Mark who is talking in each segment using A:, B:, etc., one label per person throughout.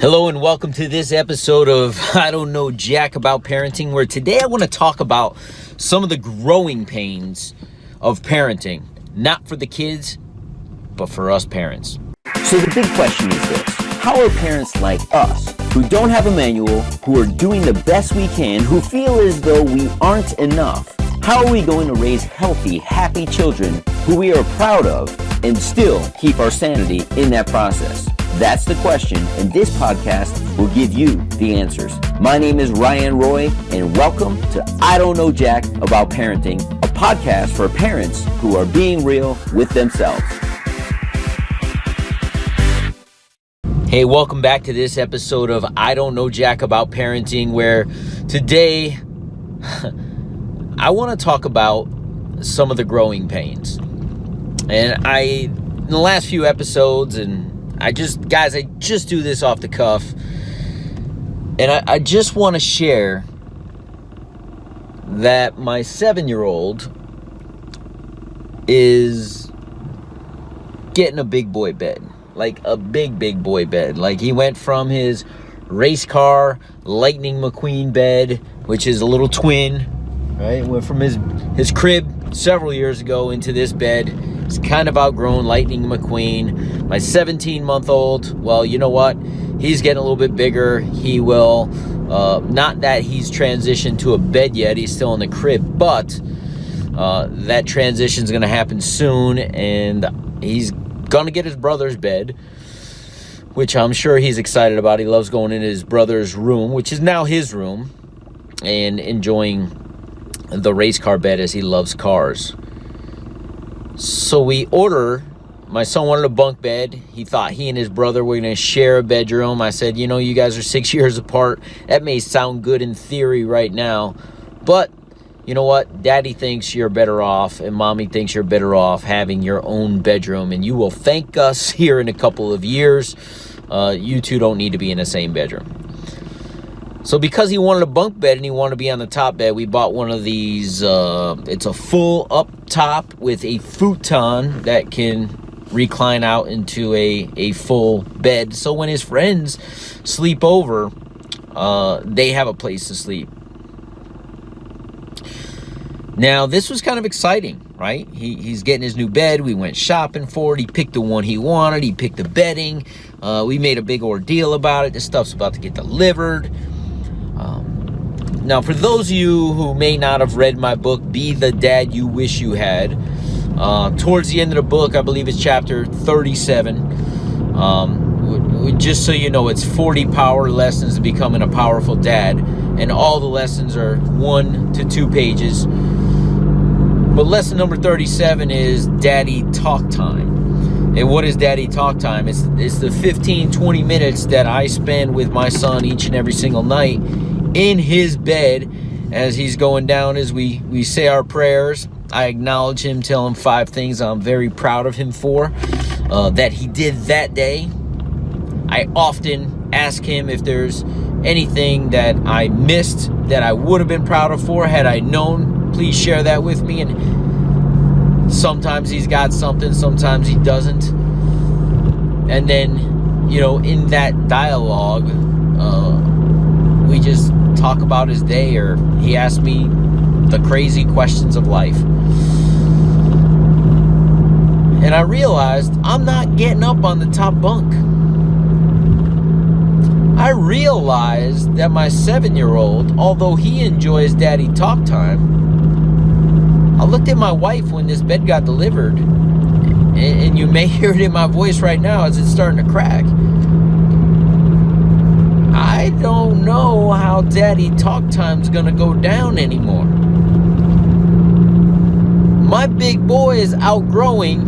A: Hello and welcome to this episode of I Don't Know Jack About Parenting, where today I want to talk about some of the growing pains of parenting, not for the kids, but for us parents.
B: So the big question is this: how are parents like us, who don't have a manual, who are doing the best we can, who feel as though we aren't enough, how are we going to raise healthy, happy children who we are proud of and still keep our sanity in that process? That's the question, and this podcast will give you the answers. My name is Ryan Roy, and welcome to I Don't Know Jack About Parenting, a podcast for parents who are being real with themselves.
A: Hey, welcome back to this episode of I Don't Know Jack About Parenting, where today I want to talk about some of the growing pains. And in the last few episodes, and I just do this off the cuff, and I just want to share that my 7-year-old is getting a big boy bed, like a big boy bed. Like, he went from his race car Lightning McQueen bed, which is a little twin, right? Went from his crib several years ago into this bed. He's kind of outgrown Lightning McQueen. My 17-month-old, well, you know what? He's getting a little bit bigger. He will, not that he's transitioned to a bed yet. He's still in the crib, but that transition's going to happen soon, and he's going to get his brother's bed, which I'm sure he's excited about. He loves going into his brother's room, which is now his room, and enjoying the race car bed as he loves cars. So my son wanted a bunk bed. He thought he and his brother were going to share a bedroom. I said, you guys are 6 years apart. That may sound good in theory right now, but you know what? Daddy thinks you're better off, and mommy thinks you're better off having your own bedroom, and you will thank us here in a couple of years. You two don't need to be in the same bedroom. So because he wanted a bunk bed and he wanted to be on the top bed, we bought one of these. It's a full up top with a futon that can recline out into a full bed. So when his friends sleep over, they have a place to sleep. Now, this was kind of exciting, right? He's getting his new bed. We went shopping for it. He picked the one he wanted. He picked the bedding. We made a big ordeal about it. This stuff's about to get delivered. Now, for those of you who may not have read my book, Be the Dad You Wish You Had, towards the end of the book, I believe it's chapter 37, just so you know, it's 40 power lessons to becoming a powerful dad, and all the lessons are 1 to 2 pages. But lesson number 37 is Daddy Talk Time. And what is Daddy Talk Time? It's the 15-20 minutes that I spend with my son each and every single night in his bed as he's going down, as we say our prayers. I acknowledge him, tell him 5 things I'm very proud of him for that he did that day. I often ask him if there's anything that I missed that I would have been proud of for had I known. Please share that with me. And sometimes he's got something, sometimes he doesn't. And then, in that dialogue, we just talk about his day, or he asks me the crazy questions of life. And I realized I'm not getting up on the top bunk. I realized that my 7-year-old, although he enjoys Daddy Talk Time, I looked at my wife when this bed got delivered, and you may hear it in my voice right now as it's starting to crack. I don't know how Daddy Talk Time's gonna go down anymore. My big boy is outgrowing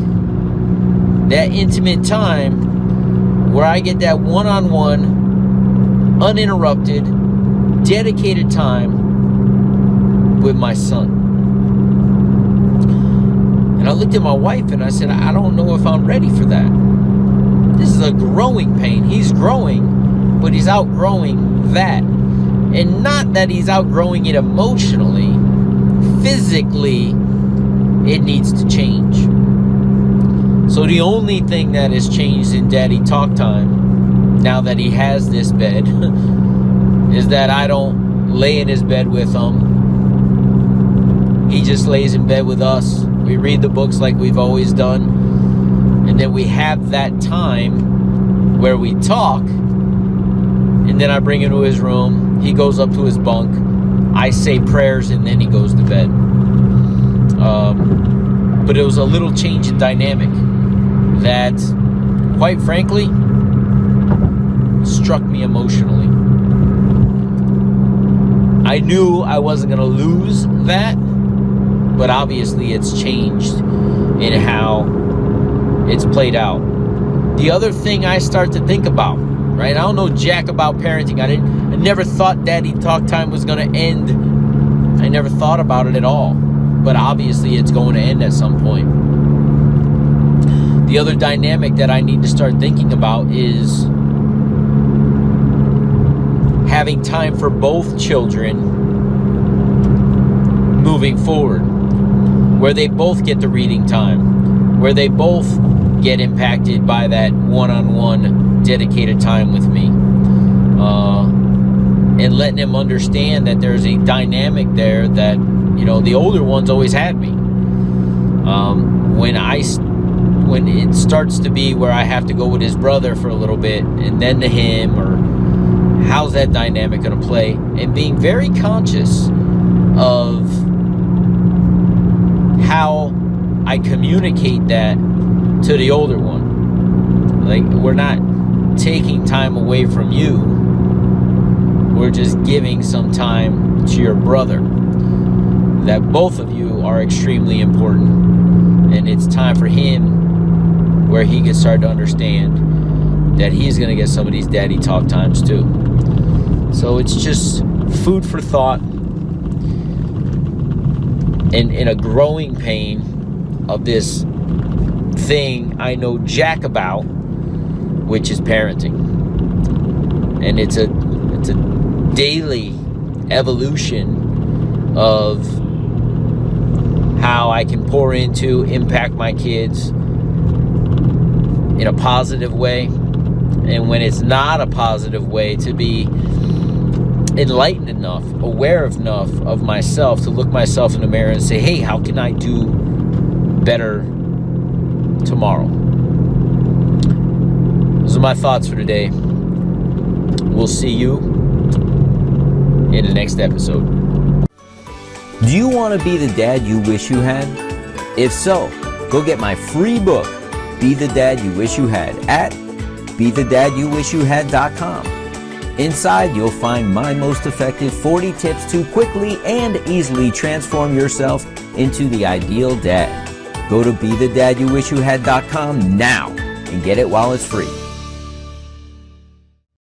A: that intimate time where I get that one-on-one, uninterrupted, dedicated time with my son. And I looked at my wife and I said, I don't know if I'm ready for that. This is a growing pain. He's growing, but he's outgrowing that. And not that he's outgrowing it emotionally. Physically, it needs to change. So the only thing that has changed in Daddy Talk Time now that he has this bed, is that I don't lay in his bed with him. He just lays in bed with us. We read the books like we've always done. And then we have that time where we talk. And then I bring him to his room. He goes up to his bunk. I say prayers, and then he goes to bed. But it was a little change in dynamic that, quite frankly, struck me emotionally. I knew I wasn't going to lose that, but obviously it's changed in how it's played out. The other thing I start to think about, right? I don't know jack about parenting. I never thought Daddy Talk Time was going to end. I never thought about it at all. But obviously it's going to end at some point. The other dynamic that I need to start thinking about is having time for both children moving forward, where they both get the reading time, where they both get impacted by that one-on-one dedicated time with me, and letting them understand that there's a dynamic there that, you know, the older ones always had me. When it starts to be where I have to go with his brother for a little bit and then to him, or how's that dynamic going to play, and being very conscious of how I communicate that to the older one. Like, we're not taking time away from you, we're just giving some time to your brother. That both of you are extremely important, and it's time for him where he can start to understand that he's going to get some of these daddy talk times too. So it's just food for thought, and in a growing pain of this thing I know jack about, which is parenting. And it's a daily evolution of how I can pour into, impact my kids in a positive way, and when it's not a positive way, to be enlightened enough, aware enough of myself to look myself in the mirror and say, hey, how can I do better tomorrow? Those are my thoughts for today. We'll see you in the next episode.
B: Do you want to be the dad you wish you had? If so, go get my free book, Be the Dad You Wish You Had, at BeTheDadYouWishYouHad.com. Inside, you'll find my most effective 40 tips to quickly and easily transform yourself into the ideal dad. Go to BeTheDadYouWishYouHad.com now and get it while it's free.